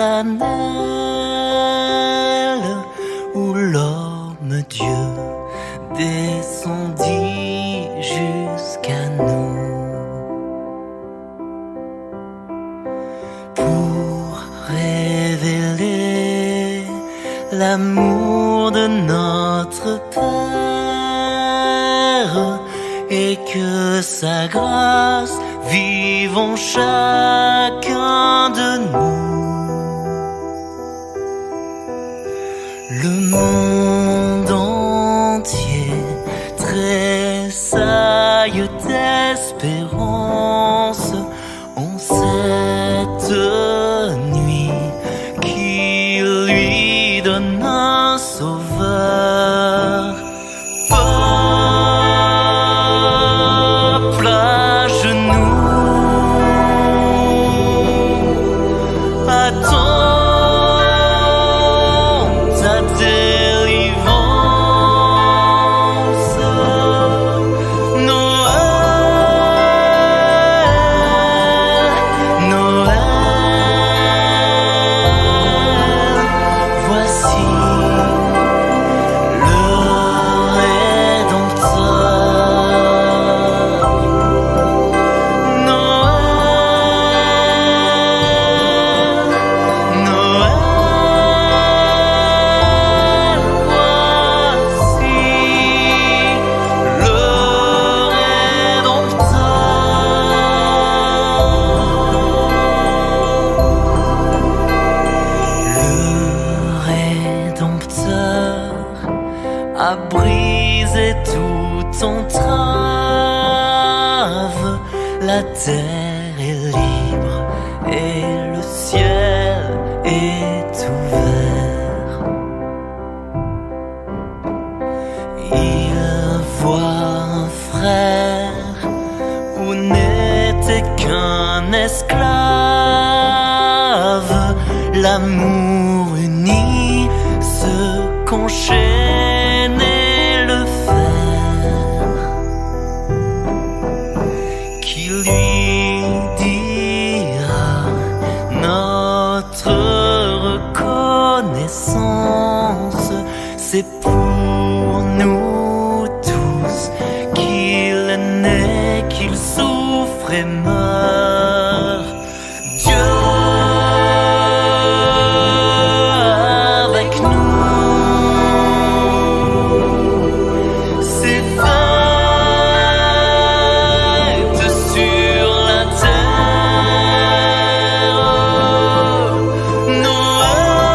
solennelle où l'homme-dieu descendit jusqu'à nous pour révéler l'amour de notre Père et que sa grâce vive en chacun de nous. Le monde entier tressaille d'espérance en cette nuit qui lui donne un sauveur. Peuple à genoux, attends ta délivrance. Noël, Noël, voici le Rédempteur. Noël, Noël, voici le Rédempteur a brisé toute entrave. La terre est libre et le ciel est ouvert. Il voit un frère où n'était qu'un esclave. L'amour unit ceux qu'enchaînait le fer, qui lui dira notre reconnaissance. C'est pour nous tous qu'il est né, qu'il souffre et meurt. Dieu avec nous, c'est fête sur la terre. Noël,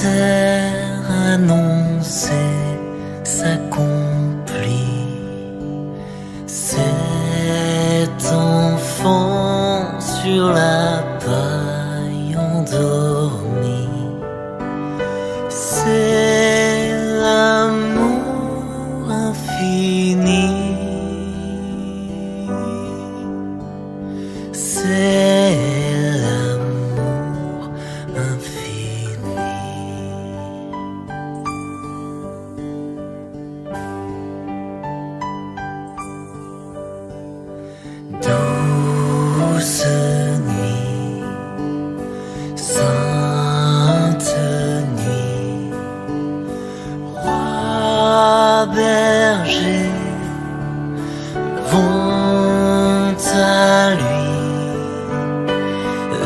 terre annoncée s'accomplit. Cet enfant sur la paille endormi, c'est l'amour infini. C'est l'amour infini. Douce nuit, sainte nuit, roi berger vont à lui.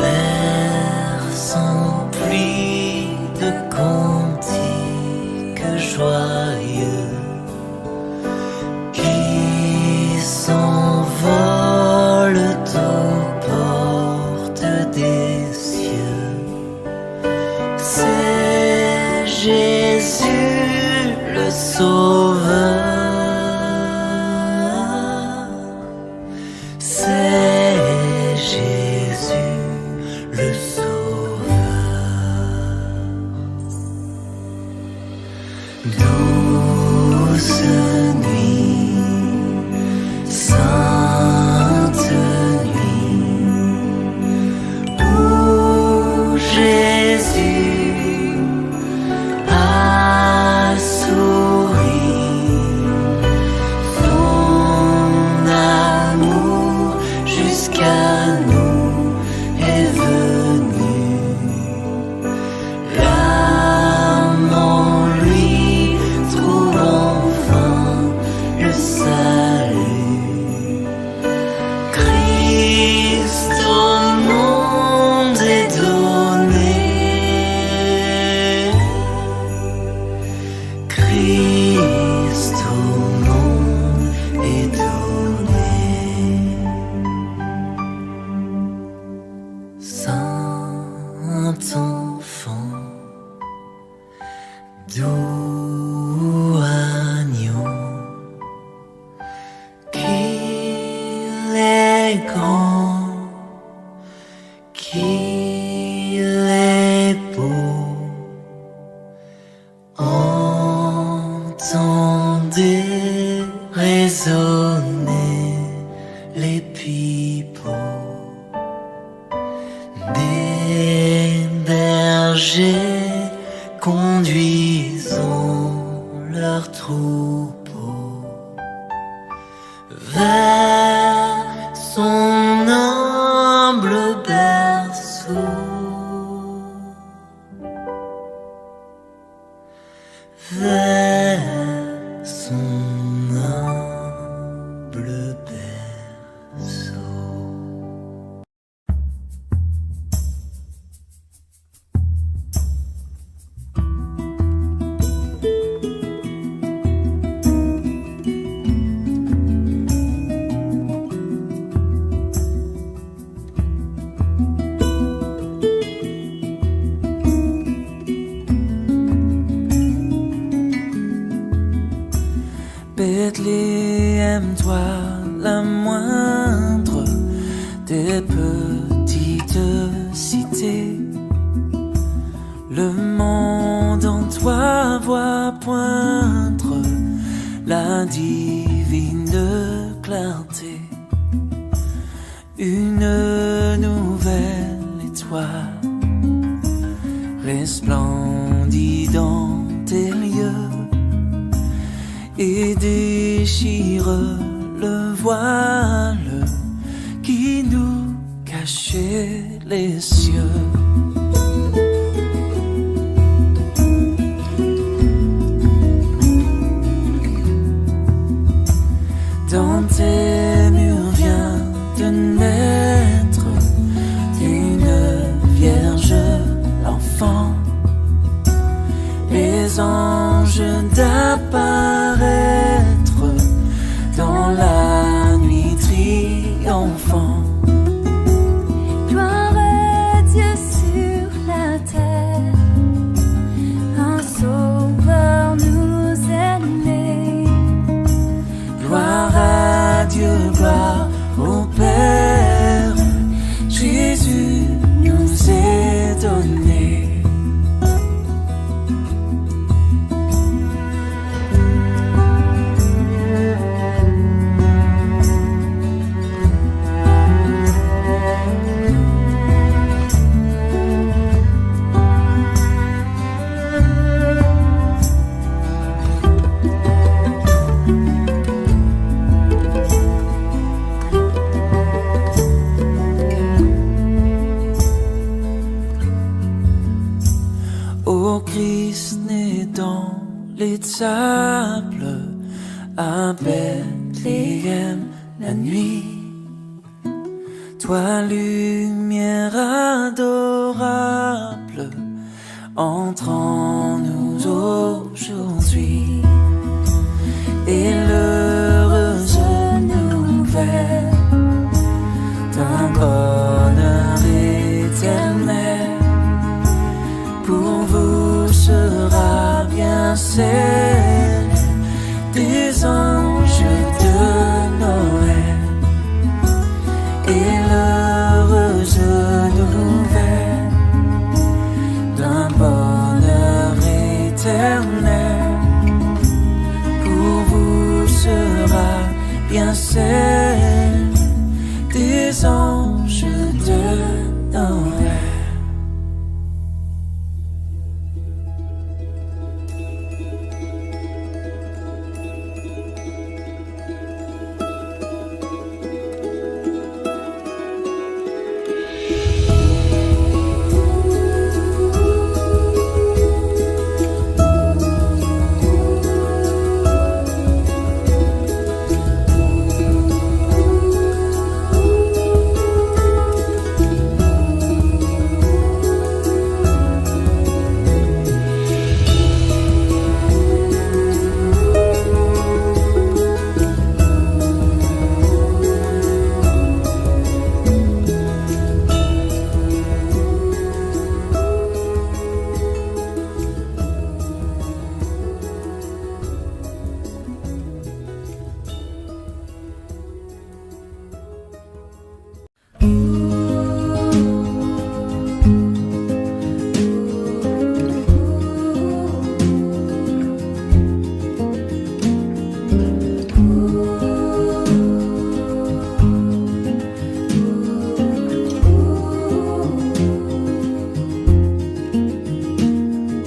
L'air s'emplit de cantiques joyeux qui s'envolent aux portes des cieux. C'est Jésus le Sauveur. C'est Jésus le Sauveur. Douce nuit, sainte nuit, où Jésus a souri. Son amour jusqu'à nous est venu. L'âme en lui trouve enfin le salut. Christ au monde est donné. Christ au monde est donné. Saint enfant, doux agneau, qu'il est grand, qu'il est beau. Entendez résonner les pipeaux des bergers conduisant leurs troupeaux vers son humble berceau. Vers son humble berceau. Bethléem, toi la moindre des petites cités, le monde en toi voit poindre la divine clarté. Une nouvelle étoile resplendit dans tes lieux et déchire le voile qui nous cachait les cieux. Dans tes murs vient de naître une vierge, l'enfant. Les anges d'apparaître dans la nuit triomphant. Gloire à Dieu. Ô Christ né dans les sables, à Bethléem la nuit, toi lumière adorable, entre en nous aujourd'hui, et l'heureuse nouvelle d'un bonheur éternel pour vous sera bien celle des anges de Noël, et l'heureuse nouvelle d'un bonheur éternel pour vous sera bien celle des anges de Noël.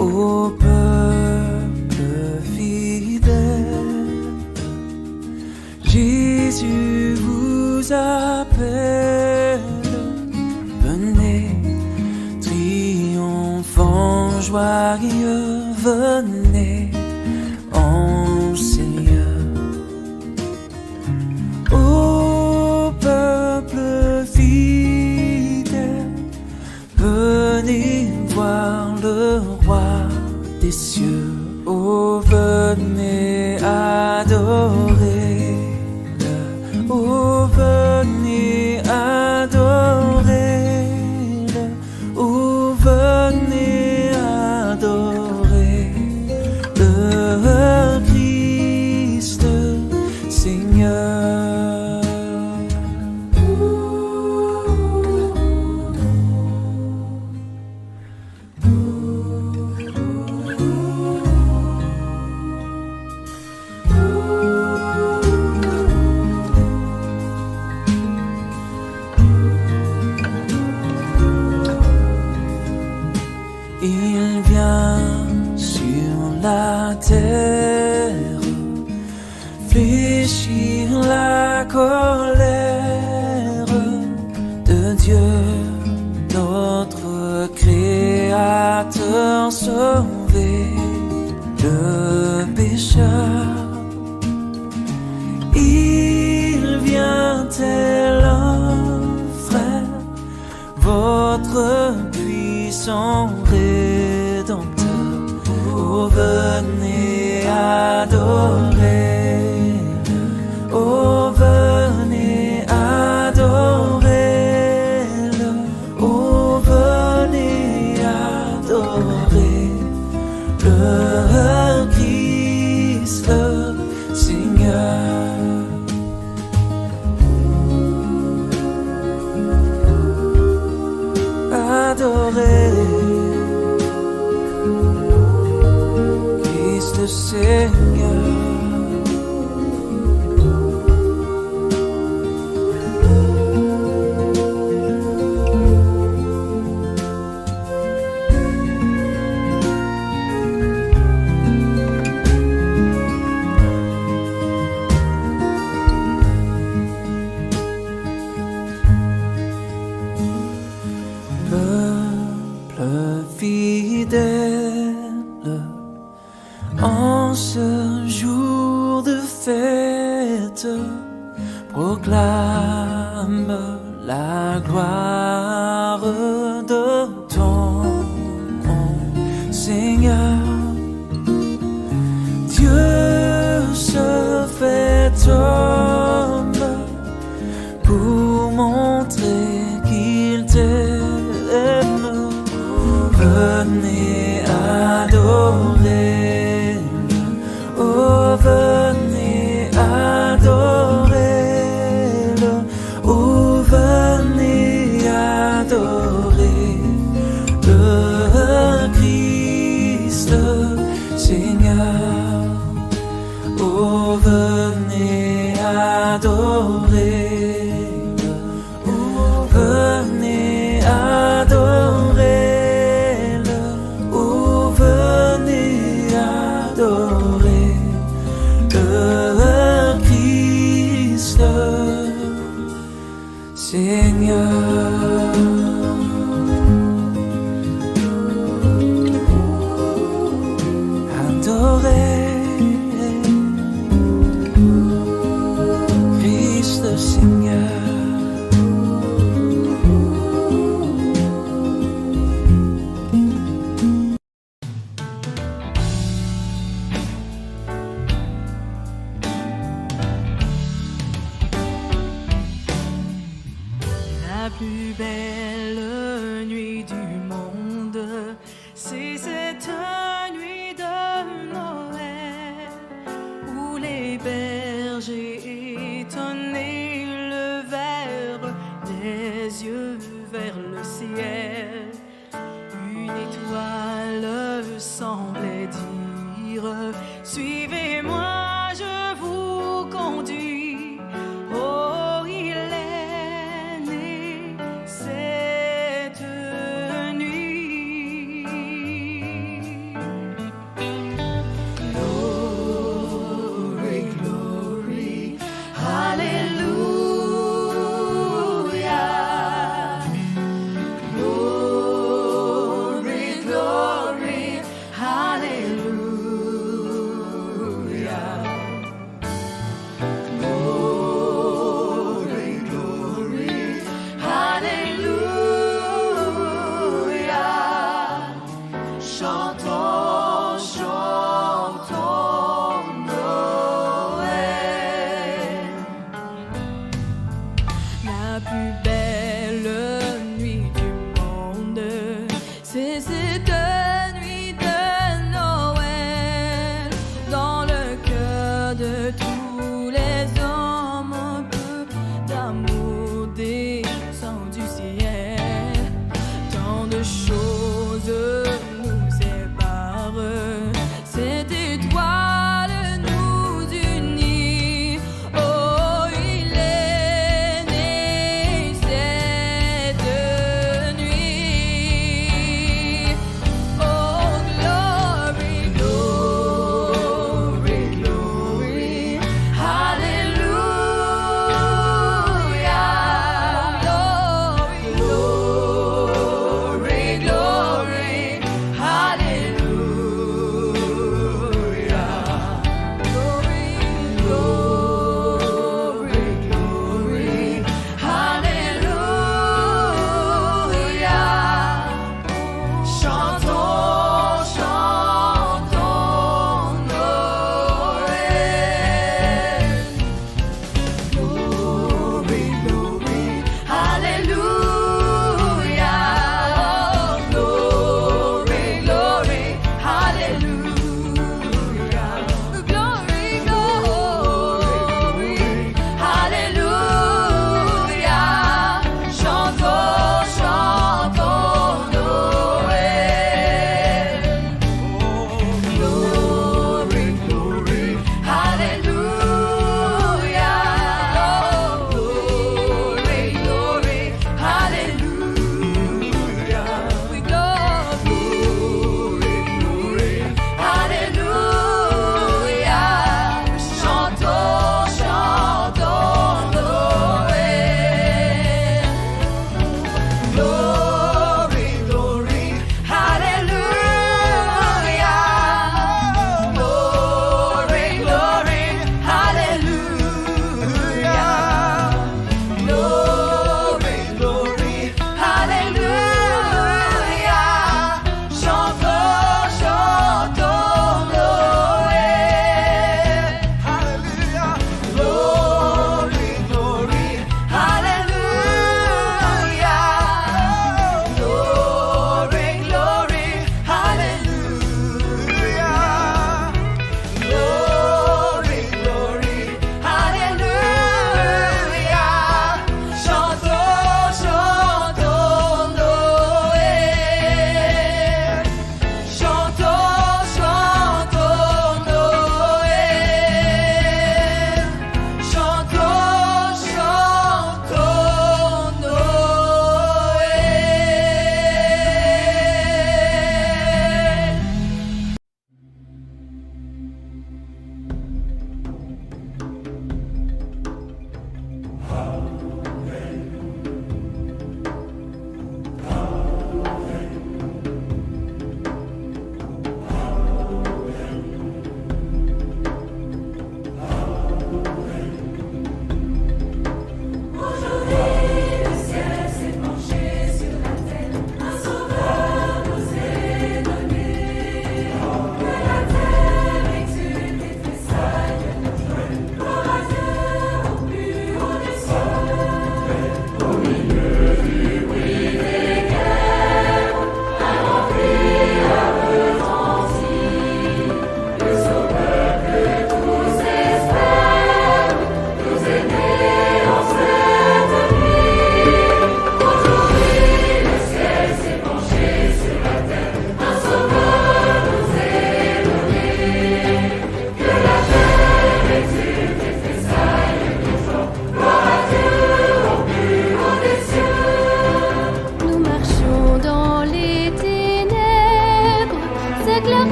Ô peuple fidèle, Jésus vous appelle. Venez, triomphant, joyeux, venez en Seigneur. Ô peuple fidèle, venez voir le roi des cieux. Oh, venez adorer-le. Oh, venez adorer-le. Oh, venez adorer le Christ Seigneur. Il vient sur la terre fléchir la colère de Dieu, notre Créateur, sauver le pécheur. Il vient tel un frère, votre puissant Rédempteur. Oh, venez adorer-le. Oh, venez adorer-le. Oh, venez adorer le Christ Seigneur. Adorer Christ le Seigneur. Peuple fidèle, proclame la gloire de ton Seigneur. Dieu se fait homme pour montrer qu'il t'aime. Venez adorer, oh venez adorer, oh venez adorer le Christ Seigneur. Oh venez adorer, oh venez adorer, oh venez adorer le Christ Seigneur. Adorer Christ Seigneur. La plus belle nuit du monde, c'est cette nuit de Noël, où les bergers étonnés levèrent les yeux vers le ciel. Une étoile semblait dire: suivez-moi, je vous conduis. Oh, il est né cette nuit. Glory, glory, hallelujah. Glory, glory, hallelujah. Glory, glory, hallelujah. Chantons, chantons Noël. La plus belle nuit du monde, c'est cette